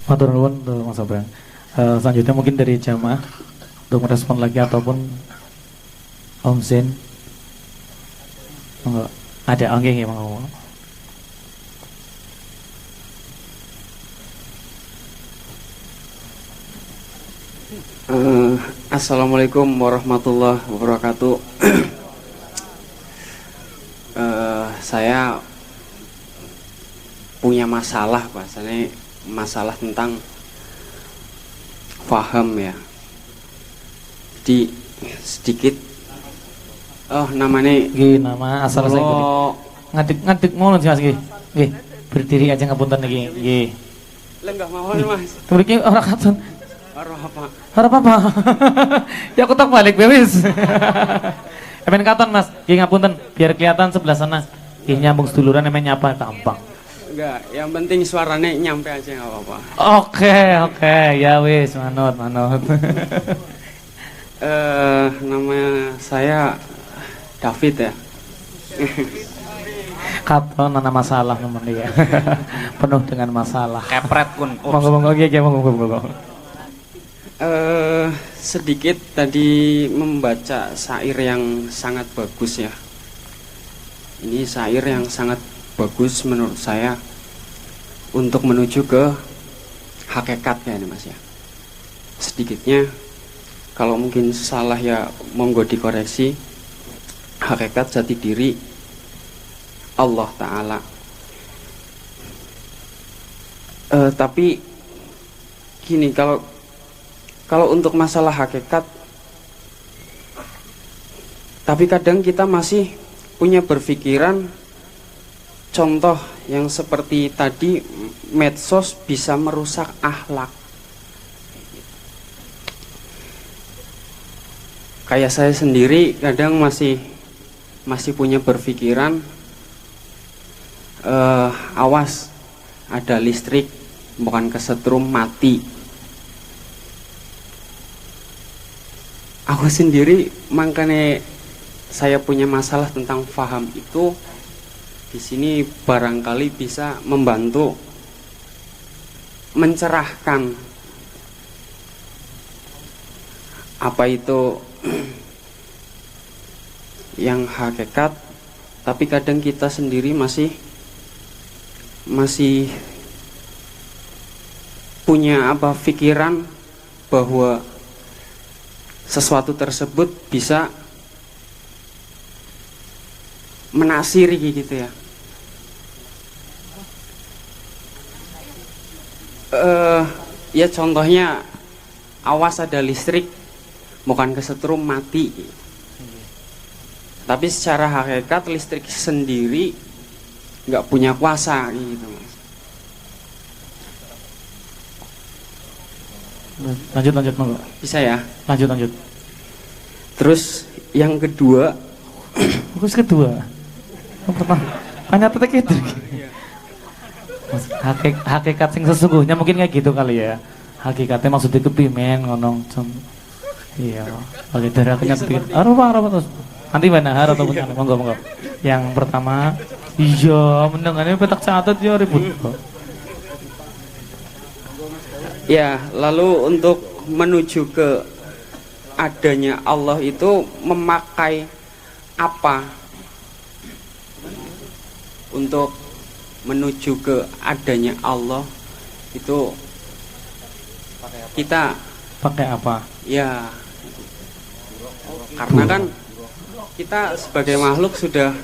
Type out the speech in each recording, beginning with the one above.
Matur nuwun tuh Mas Abang. Selanjutnya mungkin dari jamaah untuk merespon lagi ataupun Om Zen. Monggo. Ada oke nggih monggo. Assalamualaikum warahmatullahi wabarakatuh. Saya punya masalah, bahasanya masalah tentang faham ya. Jadi sedikit namanya Nggih, nama asal saya ngadeg ngono sih Mas nggih. Nggih, berdiri aja ngapunten niki. Nggih. lenggah mawon Mas. Mriki ora katon. Ora apa? Ora apa-apa. Ya aku tak balik wis. Emen katon Mas, nggih ngapunten biar kelihatan sebelah sana. Nggih nyambung seduluran emen nyapa gampang. Enggak, yang penting suaranya nyampe aja nggak apa-apa. Oke, ya wis manut. Nama saya David ya. Katon ana masalah ngomong ya. Penuh dengan masalah. Kepret pun. Monggo nggih monggo. Sedikit tadi membaca syair yang sangat bagus ya. Ini syair yang sangat bagus menurut saya untuk menuju ke hakikatnya ini Mas ya. Sedikitnya kalau mungkin salah ya monggo dikoreksi. Hakikat jati diri Allah Ta'ala. Tapi gini, kalau untuk masalah hakikat, tapi kadang kita masih punya berpikiran, contoh yang seperti tadi, medsos bisa merusak akhlak. Kayak saya sendiri kadang masih punya berpikiran, awas ada listrik bukan kesetrum mati. Aku sendiri makanya saya punya masalah tentang faham itu. Di sini barangkali bisa membantu mencerahkan apa itu yang hakikat, tapi kadang kita sendiri masih punya pikiran bahwa sesuatu tersebut bisa menasiri gitu ya. Ya contohnya, awas ada listrik bukan kesetrum mati. Tapi secara hakikat listrik sendiri nggak punya kuasa gitu Mas. Lanjut monggo. Bisa ya? Lanjut. Terus yang kedua, Fokus kedua. Yang pertama, hanya tetek itu. Hakikat sing sesungguhnya mungkin kayak gitu kali ya. Hakikatnya maksudnya kepimen ngonong. Iya, bagi darah kenyat. Arah terus. Nanti benar ataupun monggo. Yang pertama, iya mendengarnya petak catat ya ribut. ya lalu untuk menuju ke adanya Allah itu memakai apa? Untuk menuju ke adanya Allah itu kita pakai apa? Ya, karena kan kita sebagai makhluk sudah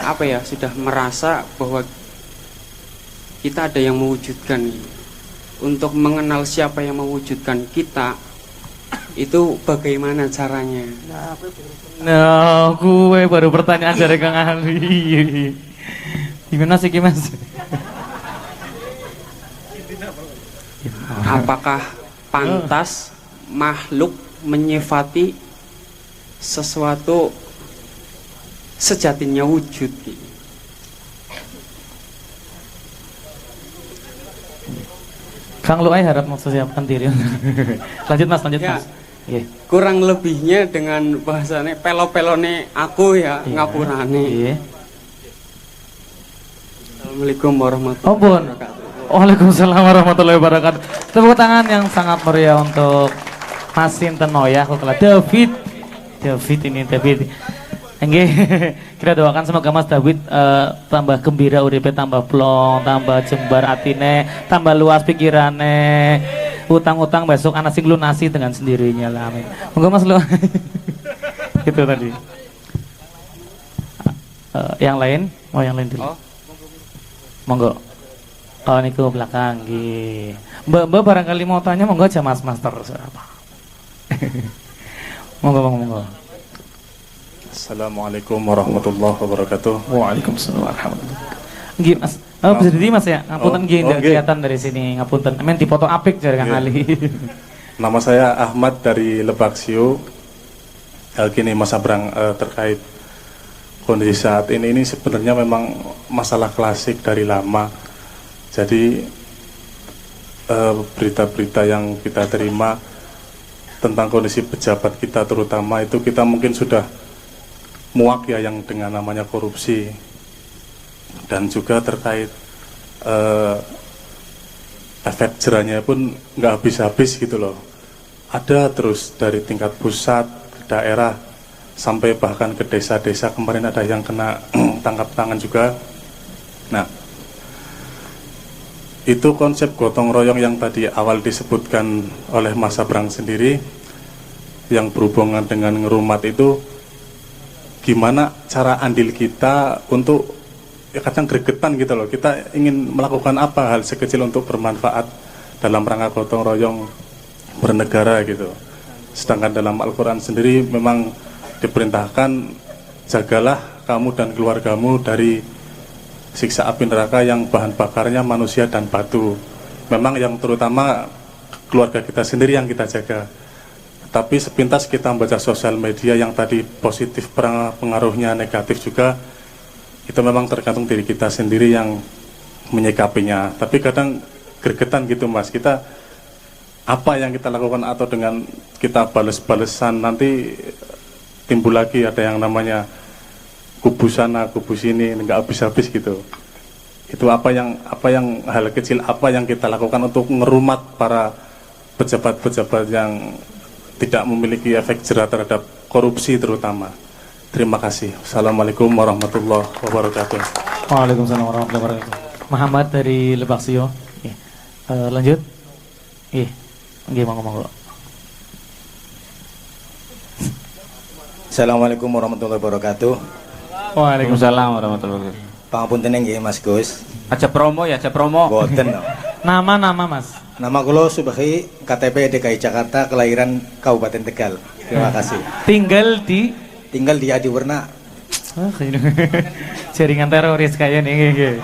apa ya, sudah merasa bahwa kita ada yang mewujudkan. Untuk mengenal siapa yang mewujudkan kita itu bagaimana caranya? Nah, gue baru pertanyaan dari Kang Ali. Gimana sih Mas? Apakah pantas makhluk menyifati sesuatu sejatinya wujud? Kang lu harap mempersiapkan diri. Lanjut Mas. Ya, yeah. Kurang lebihnya dengan bahasanya pelo-pelone aku ya, ngapurane. Yeah. Assalamualaikum warahmatullahi wabarakatuh. Waalaikumsalam warahmatullahi wabarakatuh. Tepuk tangan yang sangat meriah untuk Mas Sinten ya, aku telah David. Nggih, kita doakan semoga Mas David tambah gembira uripe, tambah plong, tambah jembar atine, tambah luas pikirane. Utang-utang besok anak sing lunasi dengan sendirinya lah, amin. Monggo Mas lu. Itu tadi. Yang lain, mau yang lain dulu. Monggo. Oh niku belakang nggih. Mbak barangkali mau tanya monggo aja Mas Master apa. Monggo. Assalamualaikum warahmatullahi wabarakatuh. Waalaikumsalam warahmatullahi wabarakatuh. Nggih Mas. Oh, bisa jadi Mas ya. Ngapunten nggih ndak kelihatan dari sini. Ngapunten. Amin dipoto apik jare Kang Ali. Nama saya Ahmad dari Lebaksio. Gini Mas Abrang, terkait kondisi saat ini sebenarnya memang masalah klasik dari lama. Jadi berita-berita yang kita terima tentang kondisi pejabat kita terutama itu kita mungkin sudah muak ya yang dengan namanya korupsi, dan juga terkait efek jerahnya pun nggak habis-habis gitu loh. Ada terus dari tingkat pusat ke daerah sampai bahkan ke desa-desa. Kemarin ada yang kena tangkap tangan juga. Nah, itu konsep gotong royong yang tadi awal disebutkan oleh Mas Abrang sendiri yang berhubungan dengan ngerumat itu, gimana cara andil kita untuk ya kadang gregetan gitu loh, kita ingin melakukan apa hal sekecil untuk bermanfaat dalam rangka gotong royong bernegara gitu. Sedangkan dalam Al-Quran sendiri memang diperintahkan jagalah kamu dan keluargamu dari siksa api neraka yang bahan bakarnya manusia dan batu. Memang yang terutama keluarga kita sendiri yang kita jaga. Tapi sepintas kita membaca sosial media yang tadi positif pengaruhnya negatif juga, itu memang tergantung diri kita sendiri yang menyikapinya. Tapi kadang gregetan gitu Mas, kita apa yang kita lakukan atau dengan kita bales-balesan nanti timbul lagi ada yang namanya kubu sana, kubu sini, nggak habis-habis gitu. Itu apa yang hal kecil apa yang kita lakukan untuk ngerumat para pejabat-pejabat yang tidak memiliki efek jerah terhadap korupsi terutama. Terima kasih. Assalamualaikum warahmatullahi wabarakatuh. Waalaikumsalam warahmatullahi wabarakatuh. Muhammad dari Lebaksio. Lanjut. Nggih, monggo. Assalamualaikum warahmatullahi wabarakatuh. Waalaikumsalam warahmatullahi wabarakatuh. Pangapunten nggih Mas Gus. Aja promo ya, aja promo. Boten. Nama Mas. Nama kula Subhi, KTP DKI Jakarta, kelahiran Kabupaten Tegal. Terima kasih. Tinggal di Adiwerna. Jaringan teroris kayak nih.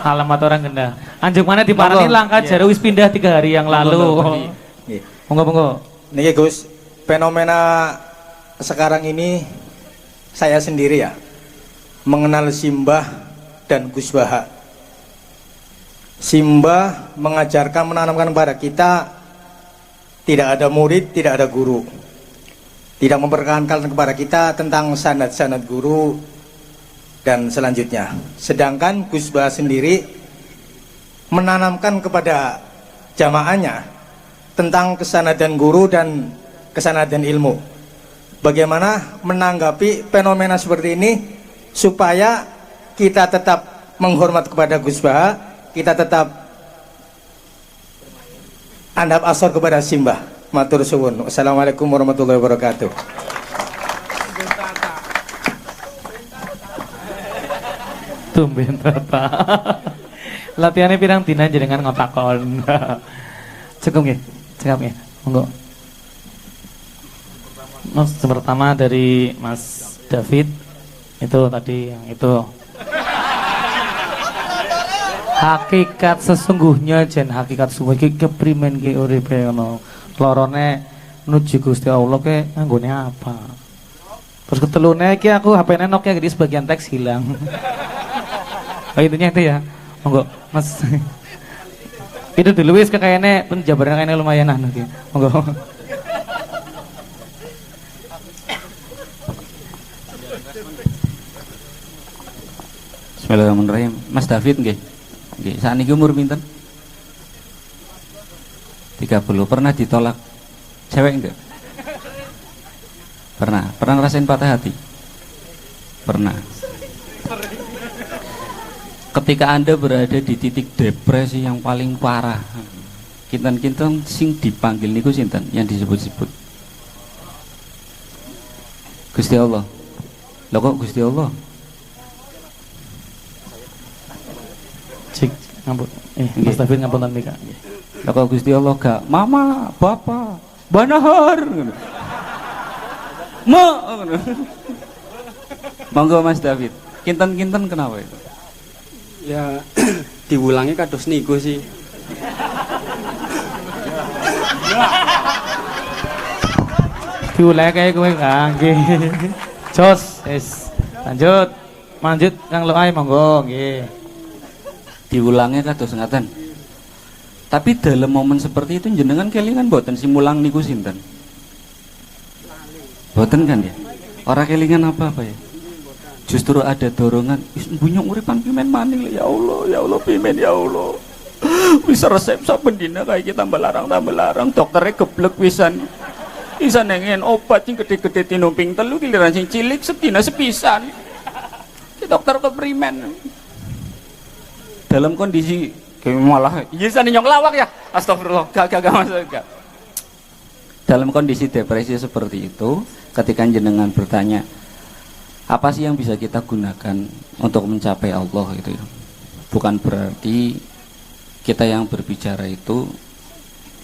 Alamat orang Kendal. Anjuk mana di Parani langkah jare wis pindah 3 hari yang lalu. Monggo. Niki Gus, fenomena sekarang ini saya sendiri ya mengenal Simbah dan Gus Baha. Simbah mengajarkan, menanamkan kepada kita tidak ada murid, tidak ada guru. Tidak memperkenalkan kepada kita tentang sanad-sanad guru dan selanjutnya. Sedangkan Gus Baha sendiri menanamkan kepada jamaahnya tentang kesanadan guru dan kesanadan ilmu. Bagaimana menanggapi fenomena seperti ini supaya kita tetap menghormat kepada Gus Baha, kita tetap andap asor kepada Simbah. Matur suwun. Assalamualaikum warahmatullahi wabarakatuh. Tumben tata. Latihannya pirang dina jenengan ngotakon. Cukup nggih. Monggo. Mas pertama dari Mas David itu tadi yang itu. Hakikat sesungguhnya jen hakikat sungguh iki keprimen ki uripe ngono. Lorone nuju Gusti Allah ke nganggone apa? Terus ketelune iki aku HP-ne Nokia jadi sebagian teks hilang. Oh, intinya itu ya. Monggo, Mas. Itu dulu wis kayaknya penjabaran kayaknya lumayan anu ki. Monggo. Bismillahirrahmanirrahim. Mas David nggih. Nggih, sakniki umur pinten? 30. Pernah ditolak cewek enggak? Pernah ngerasain patah hati? Pernah. Ketika Anda berada di titik depresi yang paling parah, kinten-kinten sing dipanggil niku sinten yang disebut-sebut? Gusti Allah. Loh kok Gusti Allah? Cik, ngampun. Mas David ngapunten Mika. Lah kok Gusti Allah gak mama, bapak, banahar. Ma. Monggo Mas David. Kinten-kinten kenapa itu? Ya diulangi kados niku sih. Diulek kayak kowe nggih. Jos, wis. Lanjut Kang Loai monggo nggih. Diulangnya kados ngaten. Tapi dalam momen seperti itu jenengan kelingan mboten simulang niku sinten? Mboten kan ya? Ora kelingan apa-apa ya? Justru ada dorongan, wis bunyong uripan pimen maning ya Allah pimen ya Allah. Wis resep saben dina kae iki tambah larang dokternya geblek wisan. Bisa nengen obat sing gede-gede tinumping telu giliran sing cilik sedina sepisan. Si dokter keprimen. Dalam kondisi kayak malah bisa nyong lawak ya. Astagfirullah, gak masuk gak. Dalam kondisi depresi seperti itu, ketika jenengan bertanya, apa sih yang bisa kita gunakan untuk mencapai Allah itu? Bukan berarti kita yang berbicara itu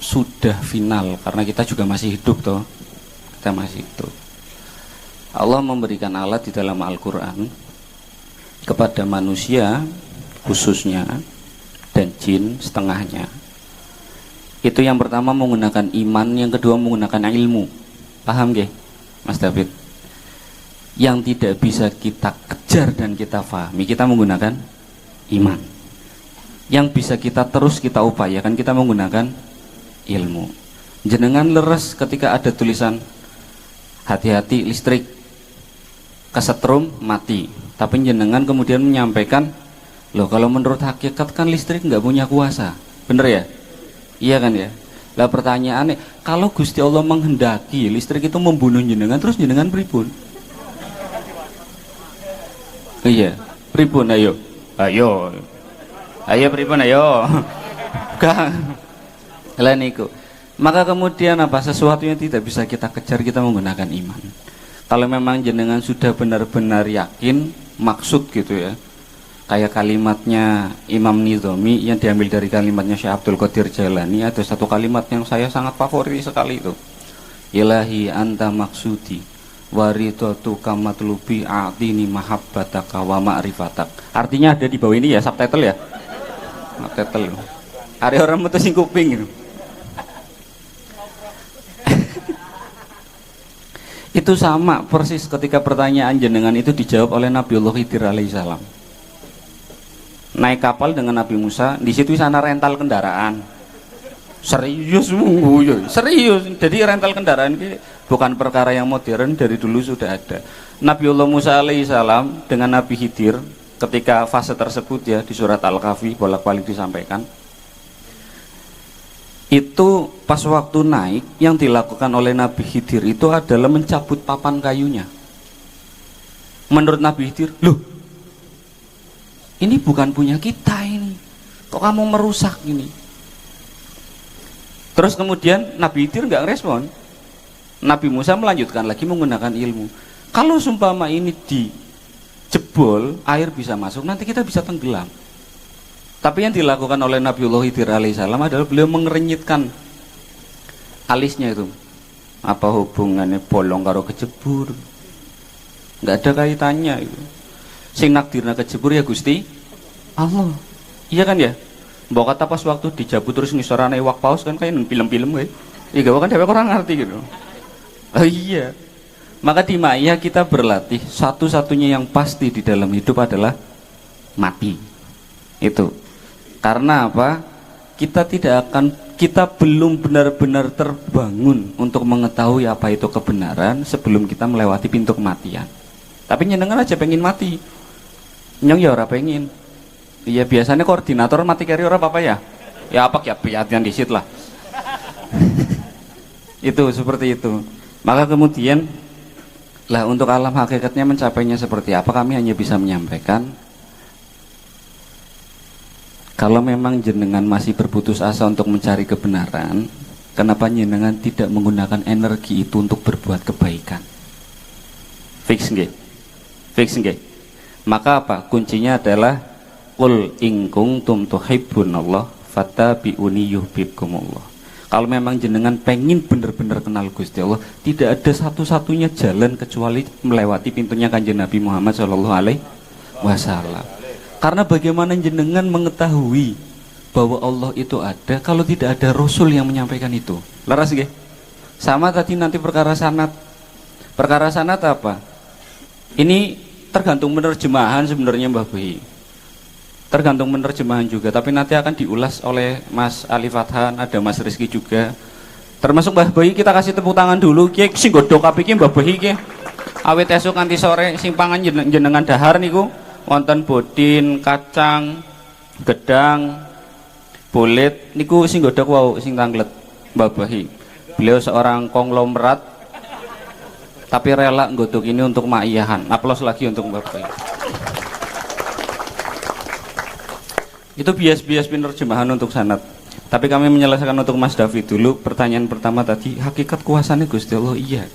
sudah final, karena kita juga masih hidup toh. Kita masih hidup. Allah memberikan alat di dalam Al-Quran kepada manusia khususnya dan jin setengahnya. Itu yang pertama menggunakan iman, yang kedua menggunakan ilmu. Paham gak Mas David? Yang tidak bisa kita kejar dan kita fahami, kita menggunakan iman. Yang bisa kita terus kita upayakan, kita menggunakan ilmu. Jenengan leres ketika ada tulisan hati-hati listrik kesetrum mati, tapi jenengan kemudian menyampaikan, loh kalau menurut hakikat kan listrik nggak punya kuasa, bener ya? Iya kan ya? Lah pertanyaannya, kalau Gusti Allah menghendaki listrik itu membunuh jenengan, terus jenengan pripun? Iya, pripun ayo pripun ayo. Kang. Lah niku. Maka kemudian apa, sesuatu yang tidak bisa kita kejar, kita menggunakan iman. Kalau memang jenengan sudah benar-benar yakin maksud gitu ya, kayak kalimatnya Imam Nizami yang diambil dari kalimatnya Syekh Abdul Qadir Jailani, ada satu kalimat yang saya sangat favorit sekali itu, ilahi anta maksudi waridatu kamatlubi a'tini mahabbataka wa ma'rifatak. Artinya ada di bawah ini ya, subtitle ya, subtitle. Ada orang mutusin kuping gitu. Itu sama persis ketika pertanyaan jenengan itu dijawab oleh Nabiullah Khidir alaihissalam. Naik kapal dengan Nabi Musa, di situ sana rental kendaraan. Serius munggu, serius. Jadi rental kendaraan ini bukan perkara yang modern, dari dulu sudah ada. Nabiullah Musa alaihissalam dengan Nabi Khidir ketika fase tersebut ya, di surat Al-Kahfi bolak-balik disampaikan. Itu pas waktu naik, yang dilakukan oleh Nabi Khidir itu adalah mencabut papan kayunya. Menurut Nabi Khidir, loh ini bukan punya kita ini, kok kamu merusak ini? Terus kemudian Nabi Khidir nggak respon. Nabi Musa melanjutkan lagi menggunakan ilmu. Kalau sumpama ini dijebol, air bisa masuk, nanti kita bisa tenggelam. Tapi yang dilakukan oleh Nabiullah Khidir alaihissalam adalah beliau mengerenyitkan alisnya itu. Apa hubungannya bolong karo kejebur? Nggak ada kaitannya itu. Sing nakdirna kejebur ya Gusti Allah. Iya kan ya? Mbok kata pas waktu dijabut terus ngisorane iwak paus kan kayak film-film kayak. Iya kan dhewek orang ngerti gitu. Oh iya. Maka di Maya kita berlatih, satu-satunya yang pasti di dalam hidup adalah mati. Itu. Karena apa? Kita belum benar-benar terbangun untuk mengetahui apa itu kebenaran sebelum kita melewati pintu kematian. Tapi nyenengan aja pengen mati. Nyong ya ora pengen. Iya biasanya koordinator mati carrier apa ya? Ya apa ya yang disit lah. Itu seperti itu. Maka kemudian lah untuk alam hakikatnya mencapainya seperti apa, kami hanya bisa menyampaikan kalau memang jenengan masih berputus asa untuk mencari kebenaran, kenapa jenengan tidak menggunakan energi itu untuk berbuat kebaikan? Fix nggih? Fix nggih? Maka apa? Kuncinya adalah qul in kuntum tuhibbunallah fattabi'uni yuhibbukumullah. Kalau memang jenengan pengen benar-benar kenal Gusti Allah, tidak ada satu-satunya jalan kecuali melewati pintunya Kanjeng Nabi Muhammad Shallallahu Alaihi Wasallam. Karena bagaimana jenengan mengetahui bahwa Allah itu ada kalau tidak ada Rasul yang menyampaikan itu? Laras nggih? Sama tadi nanti perkara sanad. Perkara sanad apa? Ini tergantung penerjemahan sebenarnya Mbah Behi. Tergantung penerjemahan juga, tapi nanti akan diulas oleh Mas Ali Fathan, ada Mas Rizky juga. Termasuk Mbah Behi, kita kasih tepuk tangan dulu. Ki sing godhok kapiki Mbah Behi ki. Awit esuk nganti sore sing pangan jenengan dahar niku wonten bodin, kacang, gedang, bulit niku sing godhok wau sing tanglet Mbah Behi. Beliau seorang konglomerat tapi rela nggodhok ini untuk maiyahan. Aplaus lagi untuk Mbah Behi. Itu bias-bias penerjemahan untuk sanad. Tapi kami menyelesaikan untuk Mas David dulu. Pertanyaan pertama tadi, hakikat kuasanya Gusti Allah, iya.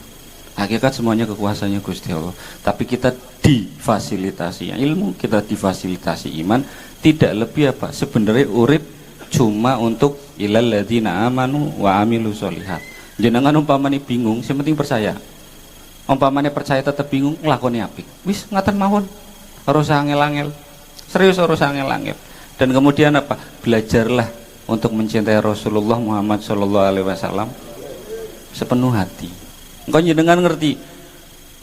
Hakikat semuanya kekuasaannya Gusti Allah. Tapi kita difasilitasi ilmu, kita difasilitasi iman. Tidak lebih apa? Sebenarnya urip cuma untuk ilal ladzina amanu wa amilu sholihat. Jenengan umpamane bingung, yang penting percaya. Umpamane percaya tetap bingung, nglakoni apik. Wis ngaten mawon. Ora usah angel-angel. Serius ora usah angel-angel. Dan kemudian apa? Belajarlah untuk mencintai Rasulullah Muhammad Shallallahu Alaihi Wasallam sepenuh hati. Engkau jenengan ngerti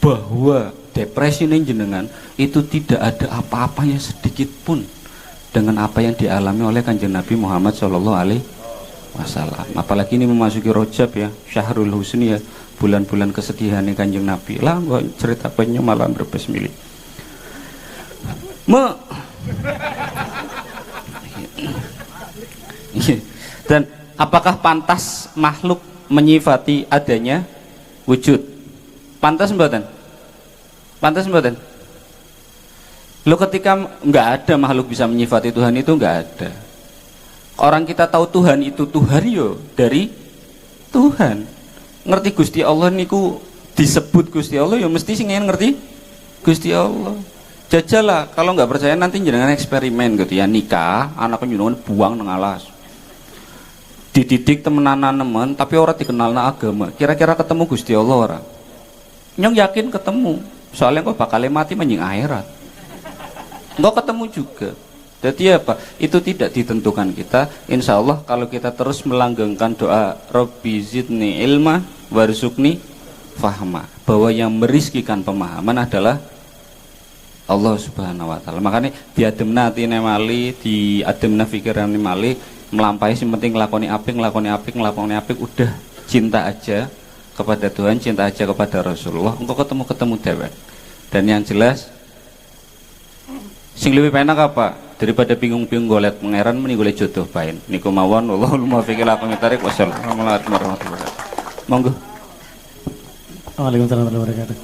bahwa depresi ini jenengan itu tidak ada apa-apanya sedikit pun dengan apa yang dialami oleh Kanjeng Nabi Muhammad Shallallahu Alaihi Wasallam. Apalagi ini memasuki Rajab ya, Syahrul Husni ya, bulan-bulan kesedihan Kanjeng Nabi. Lah nggak cerita banyak malah berbesmili. Dan apakah pantas makhluk menyifati adanya wujud? Pantas mboten? Pantas mboten? Lo ketika nggak ada makhluk bisa menyifati Tuhan itu nggak ada. Orang kita tahu Tuhan itu Tuhan yo dari Tuhan. Ngerti Gusti Allah niku disebut Gusti Allah ya mesti sing ngerti Gusti Allah. Jajalah, kalau nggak percaya nanti jangan eksperimen gitu ya, nikah, anak penyunuhan buang nang alas. Dididik temenan-temen tapi orang dikenal na agama. Kira-kira ketemu Gusti Allah ora? Nyong yakin ketemu. Soalnya kok bakal mati menjing akhirat. Nggak ketemu juga. Jadi apa? Itu tidak ditentukan kita. Insya Allah kalau kita terus melanggengkan doa Rabbi zidni ilma warzuqni fahma, bahwa yang merizkikan pemahaman adalah Allah Subhanahu wa taala. Makanya diademna atine mali, diademna fikirane mali, melampaui sing penting nglakoni apik, udah cinta aja kepada Tuhan, cinta aja kepada Rasulullah. Engko ketemu dewek. Dan yang jelas sing lebih penak apa? Daripada bingung-bingung golet pangeran mending golek jodoh bae. Niku mawon wallahu muwaffiq ila aqwamit thariq. Wassalamualaikum warahmatullahi wabarakatuh. Monggo. Waalaikumsalam warahmatullahi wabarakatuh.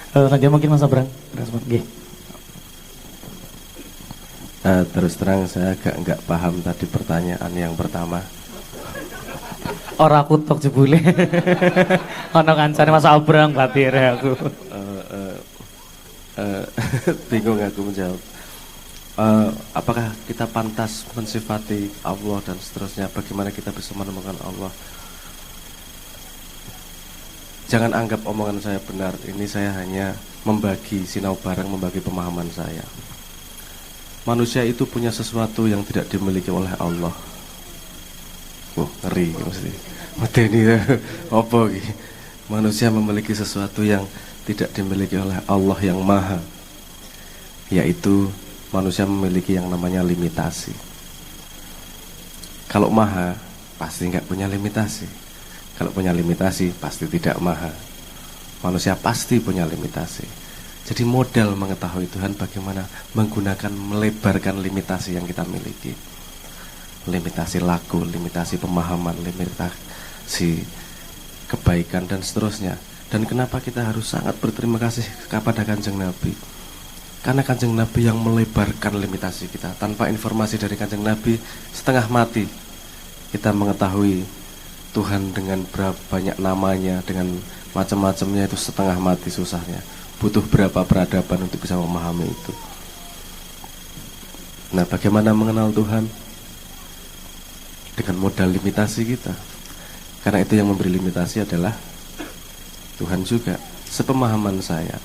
Raja mungkin Mas Abrang respon nggih. Terus terang saya agak nggak paham tadi pertanyaan yang pertama. Ora kutuk jebule. Ana kancane Mas Abrang batir aku. Bingung aku menjawab. Apakah kita pantas mensifati Allah dan seterusnya? Bagaimana kita bisa menemukan Allah? Jangan anggap omongan saya benar. Ini saya hanya membagi sinau bareng, membagi pemahaman saya. Manusia itu punya sesuatu yang tidak dimiliki oleh Allah. Ngeri mesti. Medeni apa iki? Manusia memiliki sesuatu yang tidak dimiliki oleh Allah yang maha. Yaitu manusia memiliki yang namanya limitasi. Kalau maha, pasti nggak punya limitasi. Kalau punya limitasi, pasti tidak maha. Manusia pasti punya limitasi. Jadi modal mengetahui Tuhan bagaimana menggunakan, melebarkan limitasi yang kita miliki. limitasi laku, limitasi pemahaman, limitasi kebaikan dan seterusnya. Dan kenapa kita harus sangat berterima kasih kepada Kanjeng Nabi? Karena Kanjeng Nabi yang melebarkan limitasi kita. Tanpa informasi dari Kanjeng Nabi, setengah mati kita mengetahui Tuhan dengan berapa banyak namanya, dengan macam-macamnya, itu setengah mati susahnya. Butuh berapa peradaban untuk bisa memahami itu. Nah, bagaimana mengenal Tuhan? Dengan modal limitasi kita. Karena itu yang memberi limitasi adalah Tuhan juga. Sepemahaman saya,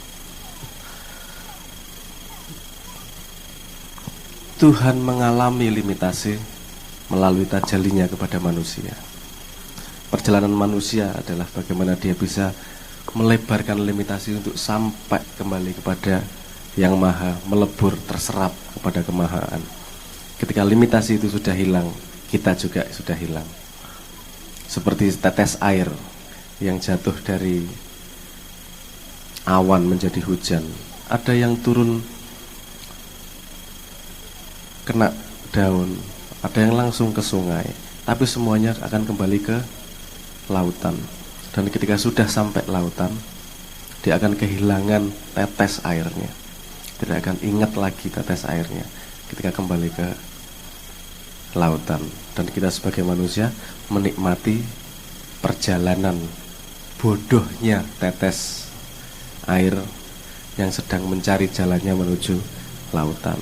Tuhan mengalami limitasi melalui tajalinya kepada manusia. Perjalanan manusia adalah bagaimana dia bisa melebarkan limitasi untuk sampai kembali kepada Yang Maha, melebur, terserap kepada kemahaan. Ketika limitasi itu sudah hilang, kita juga sudah hilang. Seperti tetes air yang jatuh dari awan menjadi hujan. Ada yang turun kena daun, ada yang langsung ke sungai, tapi semuanya akan kembali ke lautan. Dan ketika sudah sampai lautan, dia akan kehilangan tetes airnya, tidak akan ingat lagi tetes airnya ketika kembali ke lautan. Dan kita sebagai manusia menikmati perjalanan bodohnya tetes air yang sedang mencari jalannya menuju lautan.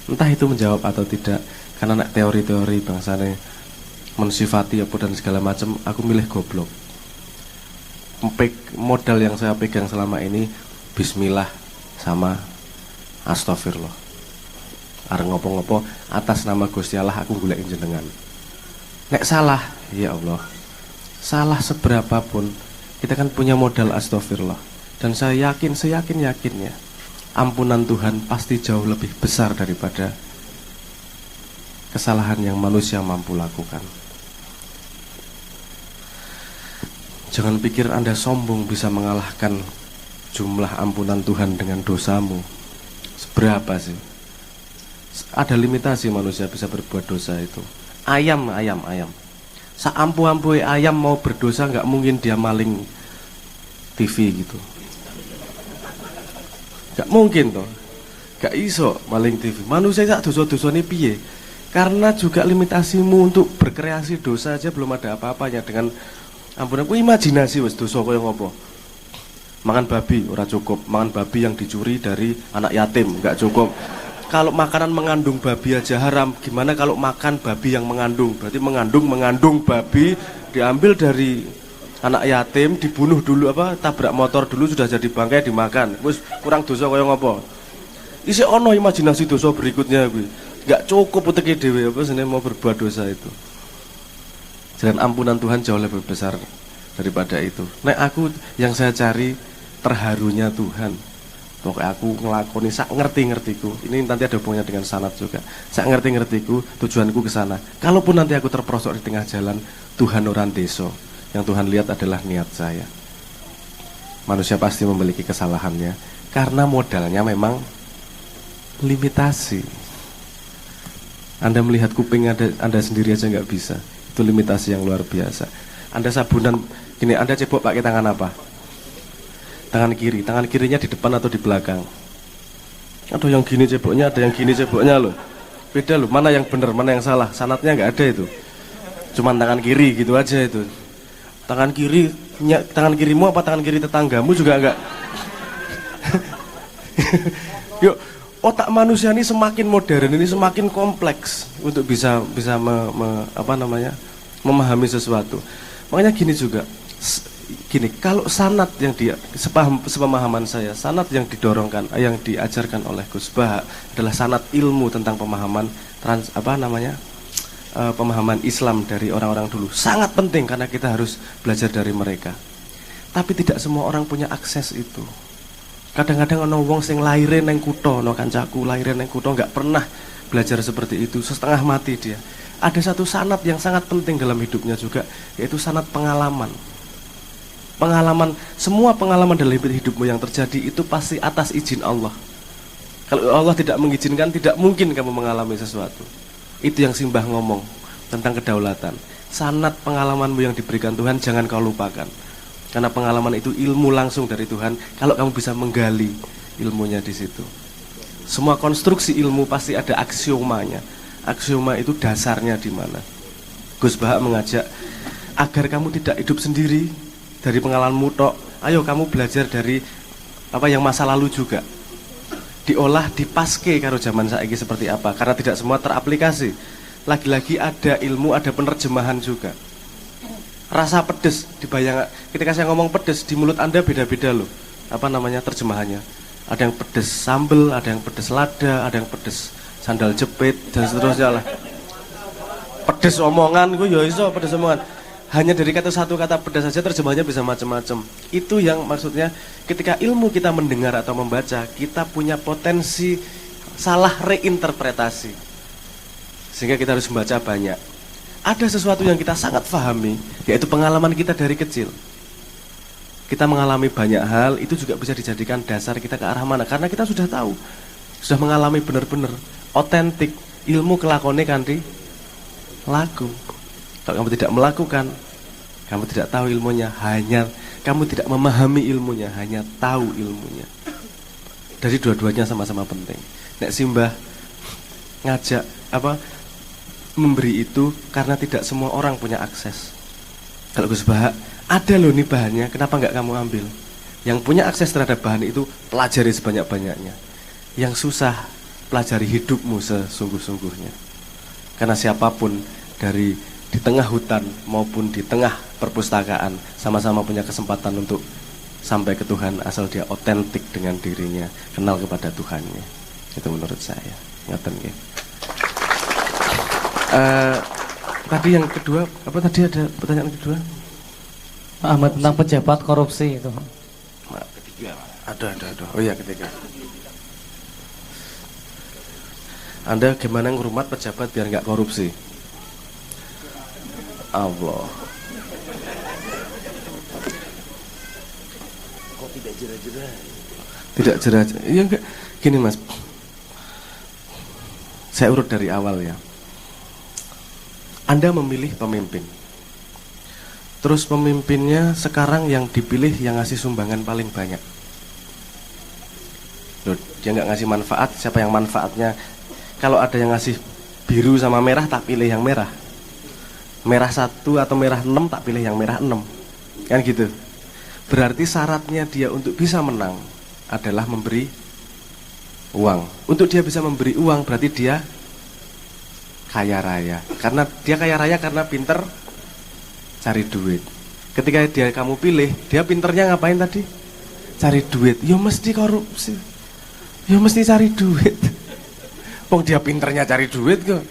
Entah itu menjawab atau tidak, karena teori-teori bangsane mensifati apa dan segala macam, aku milih goblok. Modal yang saya pegang selama ini bismillah sama astagfirullah. Areng ngopo-ngopo atas nama Gusti Allah aku golek jenengan. Nek salah, ya Allah, salah seberapa pun kita kan punya modal astagfirullah. Dan saya yakin, seyakin-yakinnya ampunan Tuhan pasti jauh lebih besar daripada kesalahan yang manusia mampu lakukan. Jangan pikir Anda sombong bisa mengalahkan jumlah ampunan Tuhan dengan dosamu. Seberapa sih? Ada limitasi manusia bisa berbuat dosa itu. Ayam. Seampu-ampu ayam mau berdosa nggak mungkin dia maling TV gitu. Gak mungkin toh, gak iso maling TV. Manusia sak dosa-dosa ini piye? Karena juga limitasimu untuk berkreasi dosa aja belum ada apa-apanya. Dengan ampun aku imajinasi wis dosa kaya ngopo. Mangan babi ora cukup, mangan babi yang dicuri dari anak yatim gak cukup. Kalau makanan mengandung babi aja haram, gimana kalau makan babi yang mengandung? Berarti mengandung babi diambil dari anak yatim, dibunuh dulu tabrak motor dulu sudah jadi bangkai dimakan. Wis kurang dosa kaya ngopo. Isi ono imajinasi dosa berikutnya kuwi. Enggak cukup uteke dhewe seneng mau berbuat dosa itu. Jalan ampunan Tuhan jauh lebih besar daripada itu. Nek aku yang saya cari terharunya Tuhan. Pokoknya aku ngelakoni sak ngerti-ngertiku. Ini nanti ada hubungannya dengan sanad juga. Sak ngerti-ngertiku, tujuanku ke sana. Kalaupun nanti aku terperosok di tengah jalan, Tuhan orang deso. Yang Tuhan lihat adalah niat saya. Manusia pasti memiliki kesalahannya karena modalnya memang limitasi. Anda melihat kuping Anda sendiri aja nggak bisa. Itu limitasi yang luar biasa. Anda sabunan gini, Anda cebok pakai tangan apa? Tangan kiri. Tangan kirinya di depan atau di belakang? Ada yang gini ceboknya, ada yang gini ceboknya loh. Beda loh. Mana yang benar, mana yang salah? Sanatnya nggak ada itu. Cuman tangan kiri gitu aja itu. Tangan kirimu apa tangan kiri tetanggamu juga enggak. Yuk, otak manusia ini semakin modern, ini semakin kompleks untuk bisa memahami sesuatu. Makanya gini juga. Gini, kalau sanad yang sepemahaman saya, sanad yang didorongkan, yang diajarkan oleh Gus Bah adalah sanad ilmu tentang pemahaman pemahaman Islam dari orang-orang dulu. Sangat penting karena kita harus belajar dari mereka. Tapi tidak semua orang punya akses itu. Kadang-kadang ono wong sing laire neng kutho, ono kancaku laire neng kutho nggak pernah belajar seperti itu, setengah mati dia. Ada satu sanad yang sangat penting dalam hidupnya juga, yaitu sanad pengalaman. Semua pengalaman dalam hidupmu yang terjadi itu pasti atas izin Allah. Kalau Allah tidak mengizinkan, tidak mungkin kamu mengalami sesuatu. Itu yang Simbah ngomong. tentang kedaulatan. Sanad pengalamanmu yang diberikan Tuhan jangan kau lupakan. Karena pengalaman itu ilmu langsung dari Tuhan. Kalau kamu bisa menggali ilmunya di situ. Semua konstruksi ilmu pasti ada aksiomanya. Aksioma itu dasarnya di mana. Gus Bahak mengajak agar kamu tidak hidup sendiri dari pengalamanmu tok. Ayo kamu belajar dari apa yang masa lalu juga. Diolah, dipaske karo zaman saiki seperti apa. Karena tidak semua teraplikasi. Lagi-lagi ada ilmu, ada penerjemahan juga. Rasa pedes dibayang, ketika saya ngomong pedes di mulut Anda beda-beda loh. Apa namanya terjemahannya? Ada yang pedes sambel, ada yang pedes lada, ada yang pedes sandal jepit dan seterusnya lah. Pedes omongan, gue ya iso pedes omongan. Hanya dari satu kata pedas saja terjemahannya bisa macam-macam. Itu yang maksudnya ketika ilmu kita mendengar atau membaca, kita punya potensi salah reinterpretasi. Sehingga kita harus membaca banyak. Ada sesuatu yang kita sangat pahami, yaitu pengalaman kita dari kecil. Kita mengalami banyak hal, itu juga bisa dijadikan dasar kita ke arah mana. Karena kita sudah tahu, sudah mengalami benar-benar otentik ilmu kelakonnya kanthi laku. Kalau kamu tidak melakukan, kamu tidak tahu ilmunya, hanya kamu tidak memahami ilmunya, hanya tahu ilmunya. Dari dua-duanya sama-sama penting. Nek Simbah ngajak memberi itu karena tidak semua orang punya akses. Kalau Gus Bahak, ada loh nih bahannya, kenapa nggak kamu ambil? Yang punya akses terhadap bahan itu pelajari sebanyak-banyaknya. Yang susah, pelajari hidupmu sesungguh-sungguhnya. Karena siapapun dari di tengah hutan maupun di tengah perpustakaan sama-sama punya kesempatan untuk sampai ke Tuhan asal dia otentik dengan dirinya, kenal kepada Tuhannya. Itu menurut saya. Ngaten nggih. Tadi yang kedua, apa tadi ada pertanyaan kedua? Ahmad tentang pejabat korupsi itu. Ketiga. Ada. Oh iya ketiga. Anda gimana ngurmat pejabat biar nggak korupsi? Allah. Kok tidak jera-jera? Tidak jera-jera. Iya enggak. Gini Mas. Saya urut dari awal ya. Anda memilih pemimpin. Terus pemimpinnya sekarang yang dipilih yang ngasih sumbangan paling banyak. Loh, dia nggak ngasih manfaat, siapa yang manfaatnya? Kalau ada yang ngasih biru sama merah, tak pilih yang merah. Merah 1 atau merah 6, tak pilih yang merah 6. Kan gitu. Berarti syaratnya dia untuk bisa menang adalah memberi uang. Untuk dia bisa memberi uang berarti dia kaya raya. Karena dia kaya raya karena pinter cari duit. Ketika dia kamu pilih, dia pinternya ngapain tadi? Cari duit. Ya mesti korupsi. Ya mesti cari duit. Pong dia pinternya cari duit kok.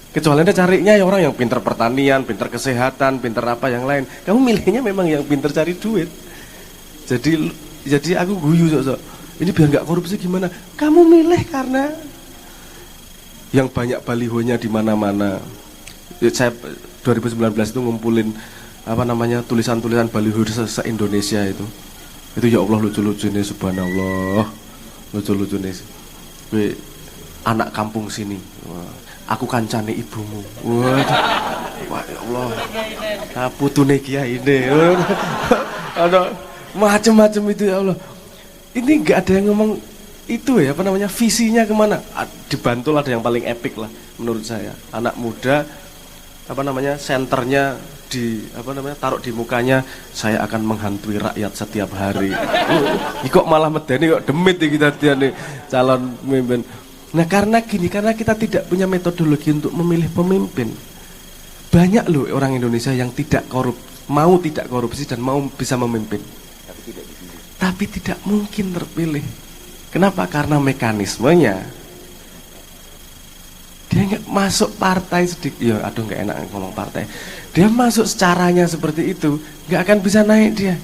Kecuali Anda carinya ya orang yang pinter pertanian, pinter kesehatan, pinter apa yang lain. Kamu milihnya memang yang pinter cari duit. Jadi aku guyu sok-sok. Ini biar nggak korupsi gimana? Kamu milih karena yang banyak balihonya di mana-mana. Saya 2019 itu ngumpulin tulisan-tulisan baliho se-Indonesia itu. Itu ya Allah lucu-lucu nih, subhanallah. Lucu-lucu nih. Anak kampung sini. Wah, aku kancane ibumu. Wah, ya Allah. Putune kiai ini. Ada macam-macam itu ya Allah. Ini nggak ada yang ngomong itu ya visinya kemana? Dibantul ada yang paling epic lah menurut saya. Anak muda senternya taruh di mukanya, saya akan menghantui rakyat setiap hari. Kok malah medeni kok demit kita nih calon pemimpin. Nah karena kita tidak punya metodologi untuk memilih pemimpin. Banyak loh orang Indonesia yang tidak korupsi dan mau bisa memimpin. Tapi tidak mungkin terpilih. Kenapa? Karena mekanismenya dia nggak masuk partai sedikit. Ya aduh nggak enak ngomong partai. Dia masuk secaranya seperti itu, nggak akan bisa naik dia.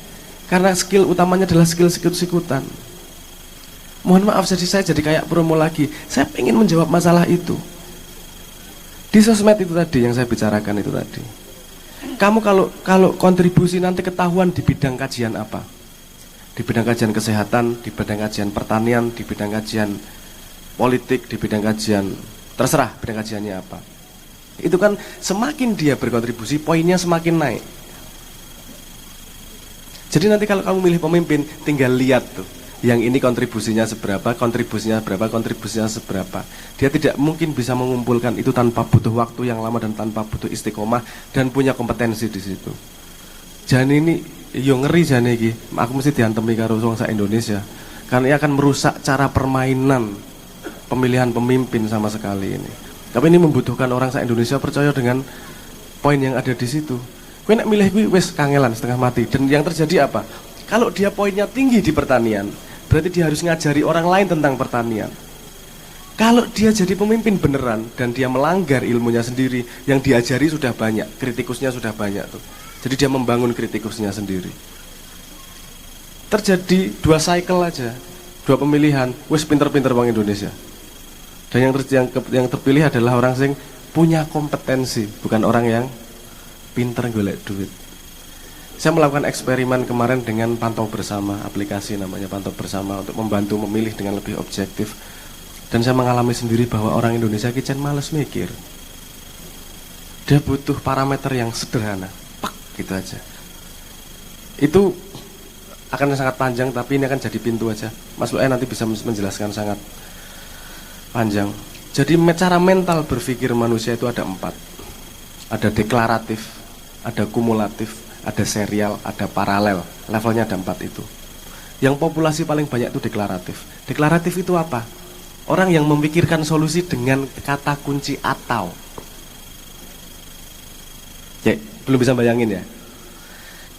Karena skill utamanya adalah skill sikut-sikutan. Mohon maaf saya jadi kayak promo lagi. Saya ingin menjawab masalah itu. Di sosmed itu tadi yang saya bicarakan itu tadi. Kamu kalau kontribusi nanti ketahuan di bidang kajian apa? Di bidang kajian kesehatan, di bidang kajian pertanian, di bidang kajian politik, di bidang kajian terserah bidang kajiannya apa. Itu kan semakin dia berkontribusi, poinnya semakin naik. Jadi nanti kalau kamu milih pemimpin, tinggal lihat tuh, yang ini kontribusinya seberapa, kontribusinya berapa, kontribusinya seberapa. Dia tidak mungkin bisa mengumpulkan itu tanpa butuh waktu yang lama dan tanpa butuh istiqomah dan punya kompetensi di situ. Jangan ini, yo ngeri jangan iki. Aku mesti diantemi karo wong sak Indonesia. Karena ia akan merusak cara permainan pemilihan pemimpin sama sekali ini. Tapi ini membutuhkan orang sak Indonesia percaya dengan poin yang ada di situ. Kowe nek milih kuwi wis kangelan setengah mati. Dan yang terjadi apa? Kalau dia poinnya tinggi di pertanian, berarti dia harus ngajari orang lain tentang pertanian. Kalau dia jadi pemimpin beneran dan dia melanggar ilmunya sendiri, yang diajari sudah banyak, kritikusnya sudah banyak tuh. Jadi dia membangun kritikusnya sendiri. Terjadi 2 cycle aja, 2 pemilihan, wis pinter-pinter bang Indonesia. Dan yang terpilih adalah orang yang punya kompetensi, bukan orang yang pinter golek duit. Saya melakukan eksperimen kemarin dengan Pantau Bersama, aplikasi namanya Pantau Bersama, untuk membantu memilih dengan lebih objektif. Dan saya mengalami sendiri bahwa orang Indonesia kicen males mikir. Dia butuh parameter yang sederhana, pak gitu aja. Itu akan sangat panjang, tapi ini akan jadi pintu aja. Mas Lu'ay nanti bisa menjelaskan sangat panjang. Jadi cara mental berpikir manusia itu ada 4. Ada deklaratif, ada kumulatif, ada serial, ada paralel. Levelnya ada 4 itu. Yang populasi paling banyak itu deklaratif. Deklaratif itu apa? Orang yang memikirkan solusi dengan kata kunci atau. Ya, belum bisa bayangin ya.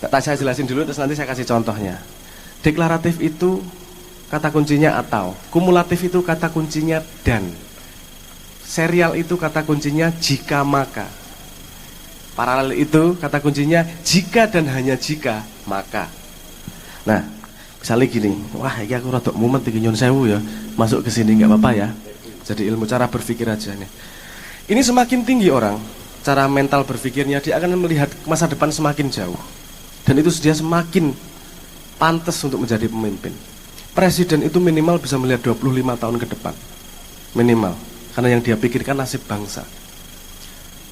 Tak saya jelasin dulu terus nanti saya kasih contohnya. Deklaratif itu kata kuncinya atau. Kumulatif itu kata kuncinya dan. Serial itu kata kuncinya jika maka. Paralel itu kata kuncinya jika dan hanya jika maka. Nah, misalnya gini, wah ini aku rodok mumet iki nyun sewu ya, masuk ke sini nggak apa-apa ya. Jadi ilmu cara berpikir aja nih. Ini semakin tinggi orang, cara mental berpikirnya, dia akan melihat masa depan semakin jauh. Dan itu dia semakin pantas untuk menjadi pemimpin. Presiden itu minimal bisa melihat 25 tahun ke depan. Minimal, karena yang dia pikirkan nasib bangsa.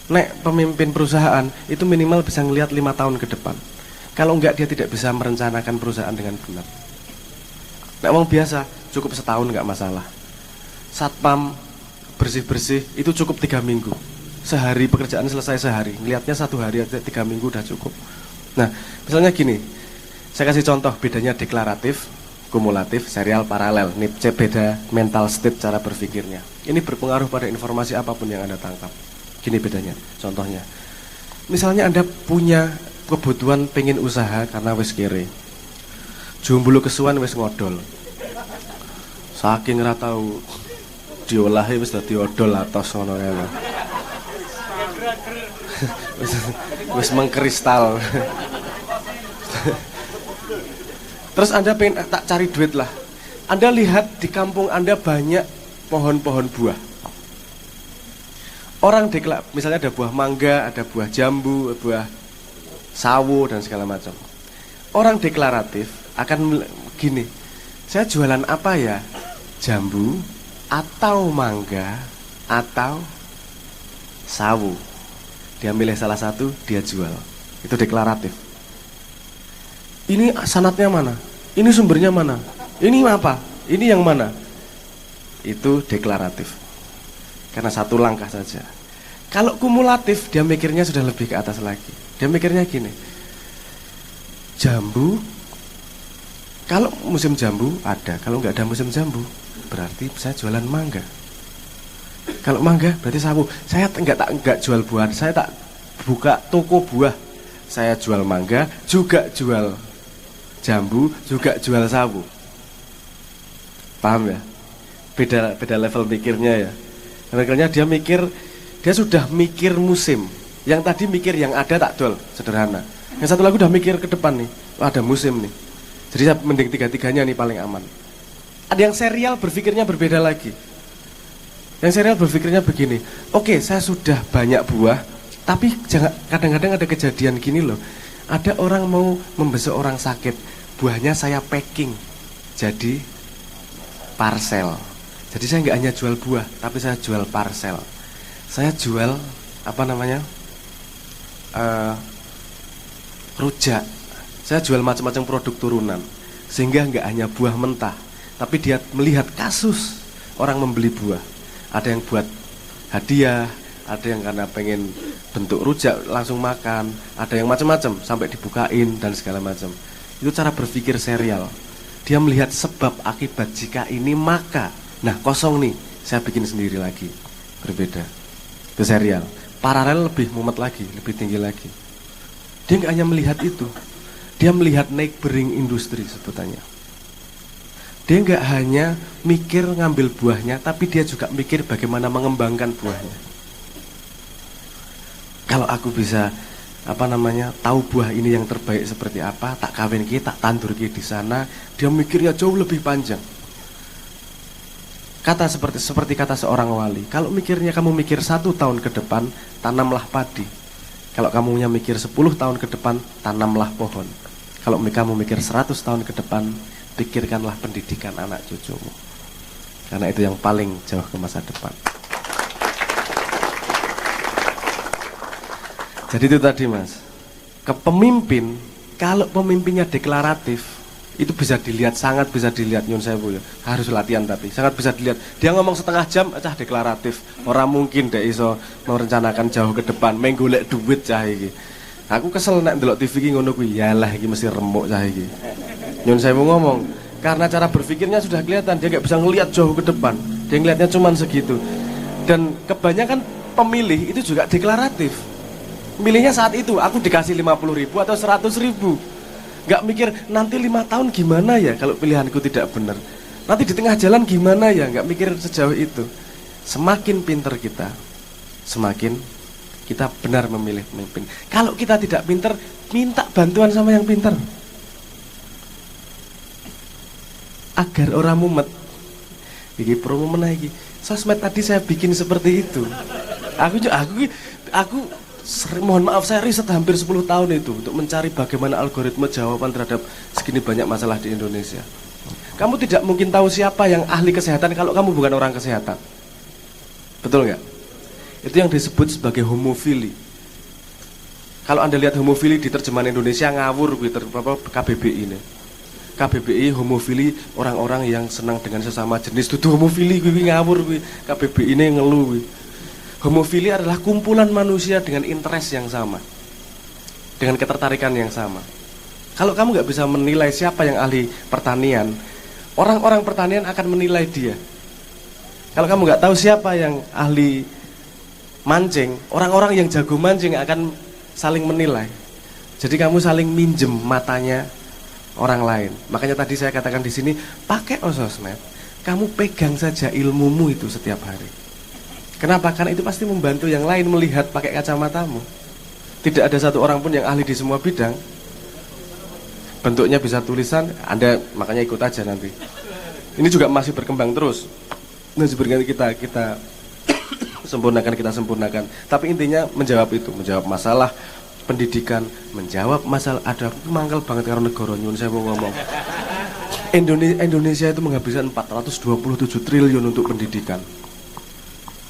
Nek pemimpin perusahaan itu minimal bisa ngelihat 5 tahun ke depan. Kalau enggak dia tidak bisa merencanakan perusahaan dengan benar. Nek wong biasa cukup setahun enggak masalah. Satpam bersih-bersih itu cukup 3 minggu. Sehari pekerjaan selesai sehari. Ngelihatnya 1 hari aja 3 minggu udah cukup. Nah misalnya gini, saya kasih contoh bedanya deklaratif, kumulatif, serial, paralel. Ini beda mental state cara berpikirnya. Ini berpengaruh pada informasi apapun yang Anda tangkap. Gini bedanya, contohnya. Misalnya Anda punya kebutuhan pengen usaha karena wis kere. Jomblo kesuwan wis ngodol. Saking ora tau diolahe wis dadi odol atos ngono kae. Wis mengkristal. Terus Anda pengen tak cari duit lah. Anda lihat di kampung Anda banyak pohon-pohon buah. Orang misalnya ada buah mangga, ada buah jambu, buah sawo dan segala macam. Orang deklaratif akan gini, saya jualan apa ya? Jambu atau mangga atau sawo. Dia milih salah satu, dia jual. Itu deklaratif. Ini sanatnya mana? Ini sumbernya mana? Ini apa? Ini yang mana? Itu deklaratif. Karena 1 langkah saja. Kalau kumulatif, dia mikirnya sudah lebih ke atas lagi. Dia mikirnya gini, jambu, kalau musim jambu ada, kalau nggak ada musim jambu, berarti saya jualan mangga. Kalau mangga, berarti sawo. Saya nggak jual buah, saya tak buka toko buah. Saya jual mangga, juga jual jambu, juga jual sawo. Paham ya? Beda level mikirnya ya. Akhirnya dia sudah mikir musim. Yang tadi mikir yang ada tak dol, sederhana. Yang satu lagi udah mikir ke depan nih, ada musim nih. Jadi saya mending 3-3-nya nih paling aman. Ada yang serial berpikirnya berbeda lagi. Yang serial berpikirnya begini, oke, saya sudah banyak buah, tapi kadang-kadang ada kejadian gini loh. Ada orang mau membesuk orang sakit, buahnya saya packing jadi parcel. Jadi saya nggak hanya jual buah, tapi saya jual parcel. Saya jual rujak. Saya jual macam-macam produk turunan, sehingga nggak hanya buah mentah, tapi dia melihat kasus orang membeli buah. Ada yang buat hadiah, ada yang karena pengen bentuk rujak langsung makan, ada yang macam-macam sampai dibukain dan segala macam. Itu cara berpikir serial. Dia melihat sebab akibat, jika ini maka, nah kosong nih, saya bikin sendiri lagi, berbeda. Itu serial. Paralel lebih mumet lagi, lebih tinggi lagi. Dia nggak hanya melihat itu, dia melihat neighboring industri sebutannya. Dia nggak hanya mikir ngambil buahnya, tapi dia juga mikir bagaimana mengembangkan buahnya. Kalau aku bisa tahu buah ini yang terbaik seperti apa, tak kawin ki, tak tandur ki di sana, dia mikirnya jauh lebih panjang. Kata seperti kata seorang wali, kalau mikirnya kamu mikir 1 tahun ke depan, tanamlah padi. Kalau kamunya mikir 10 tahun ke depan, tanamlah pohon. Kalau kamu mikir 100 tahun ke depan, pikirkanlah pendidikan anak cucumu. Karena itu yang paling jauh ke masa depan. Jadi itu tadi mas, kepemimpin, kalau pemimpinnya deklaratif, itu bisa dilihat, sangat bisa dilihat, nyun sewu ya, harus latihan tapi sangat bisa dilihat. Dia ngomong setengah jam, cah deklaratif, orang mungkin dek iso merencanakan jauh ke depan, main golek duit cah iki. Aku kesel nek ndelok TV iki ngono kuwi, yalah iki mesti remuk cah iki. Nyun sewu ngomong, karena cara berpikirnya sudah kelihatan, dia nggak bisa ngelihat jauh ke depan, dia ngelihatnya cuma segitu. Dan kebanyakan pemilih itu juga deklaratif. Milihnya saat itu, aku dikasih 50.000 atau 100.000. Gak mikir nanti 5 tahun gimana ya kalau pilihanku tidak benar. Nanti di tengah jalan gimana ya, gak mikir sejauh itu. Semakin pinter kita, semakin kita benar memilih pemimpin. Kalau kita tidak pinter, minta bantuan sama yang pinter. Agar orang mumet. Iki promo meneh iki. Sosmed tadi saya bikin seperti itu. Aku mohon maaf, saya riset hampir 10 tahun itu untuk mencari bagaimana algoritma jawaban terhadap segini banyak masalah di Indonesia. Kamu tidak mungkin tahu siapa yang ahli kesehatan kalau kamu bukan orang kesehatan. Betul nggak? Itu yang disebut sebagai homofili. Kalau Anda lihat homofili di terjemahan Indonesia ngawur gitu, KBBI ini. KBBI homofili orang-orang yang senang dengan sesama jenis. Itu homofili gue ngawur gue. KBBI ini ngeluh gue. Homofili adalah kumpulan manusia dengan interest yang sama, dengan ketertarikan yang sama. Kalau kamu nggak bisa menilai siapa yang ahli pertanian, orang-orang pertanian akan menilai dia. Kalau kamu nggak tahu siapa yang ahli mancing, orang-orang yang jago mancing akan saling menilai. Jadi kamu saling minjem matanya orang lain. Makanya tadi saya katakan di sini, pakai sosmed, kamu pegang saja ilmumu itu setiap hari. Kenapa? Karena itu pasti membantu yang lain melihat pakai kacamatamu. Tidak ada satu orang pun yang ahli di semua bidang. Bentuknya bisa tulisan, Anda makanya ikut aja nanti. Ini juga masih berkembang terus. Nah, sebenarnya kita sempurnakan. Tapi intinya menjawab itu, menjawab masalah pendidikan, menjawab masalah ada mangkel banget karena negara nyun saya mau ngomong. Indonesia itu menghabiskan 427 triliun untuk pendidikan.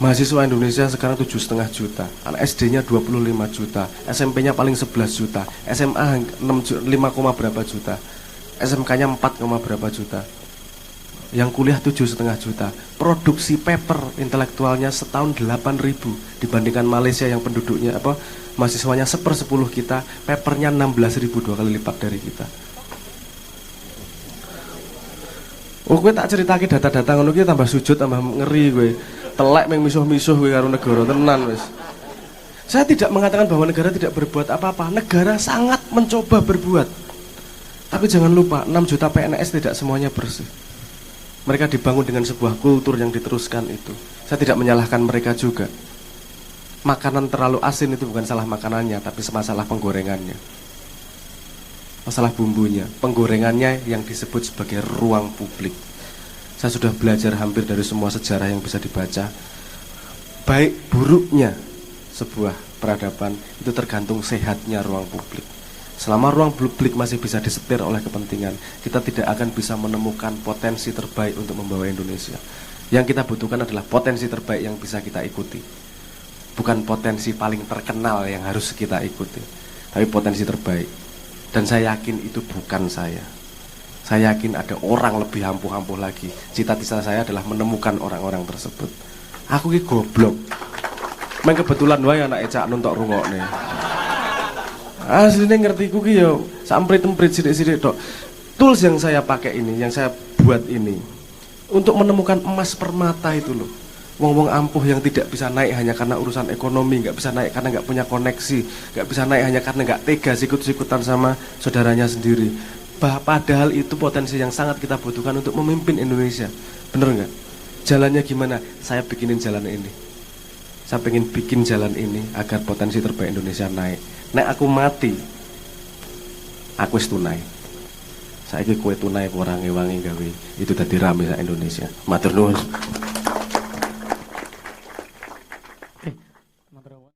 Mahasiswa Indonesia sekarang 7,5 juta, anak SD-nya 25 juta, SMP-nya paling 11 juta, SMA 5, berapa juta, SMK-nya 4, berapa juta, yang kuliah 7,5 juta. Produksi paper intelektualnya setahun 8.000 dibandingkan Malaysia yang penduduknya mahasiswanya 1/10 kita, papernya 16.000, 2 kali lipat dari kita. Oh, gue tak ceritake data-data ngono ki tambah sujud, tambah ngeri gue. Telek meng misuh-misuh gue karo negara tenan wis. Saya tidak mengatakan bahwa negara tidak berbuat apa-apa. Negara sangat mencoba berbuat. Tapi jangan lupa, 6 juta PNS tidak semuanya bersih. Mereka dibangun dengan sebuah kultur yang diteruskan itu. Saya tidak menyalahkan mereka juga. Makanan terlalu asin itu bukan salah makanannya, tapi masalah penggorengannya. Masalah bumbunya, penggorengannya yang disebut sebagai ruang publik. Saya sudah belajar hampir dari semua sejarah yang bisa dibaca. Baik buruknya sebuah peradaban itu tergantung sehatnya ruang publik. Selama ruang publik masih bisa disetir oleh kepentingan, kita tidak akan bisa menemukan potensi terbaik untuk membawa Indonesia. Yang kita butuhkan adalah potensi terbaik yang bisa kita ikuti. bukan potensi paling terkenal yang harus kita ikuti, tapi potensi terbaik. Dan saya yakin itu bukan saya. Saya yakin ada orang lebih ampuh-ampuh lagi. Cita-cita saya adalah menemukan orang-orang tersebut. Aku ki goblok. Main kebetulan wae anak Cak Nun tok rungokne. Asline ngertiku ki yo samprit-emprit sithik-sithik tok. Tools yang saya pakai ini, yang saya buat ini untuk menemukan emas permata itu loh. Wong-wong ampuh yang tidak bisa naik hanya karena urusan ekonomi, nggak bisa naik karena nggak punya koneksi, nggak bisa naik hanya karena nggak tega sikut-sikutan sama saudaranya sendiri. Padahal itu potensi yang sangat kita butuhkan untuk memimpin Indonesia. Bener nggak? Jalannya gimana? Saya bikinin jalan ini. Saya pengen bikin jalan ini agar potensi terbaik Indonesia naik. Nek aku mati, aku wis tunai. Saiki kue tunai orang wangi gawe itu tadi rame sa Indonesia. Matur nuwun.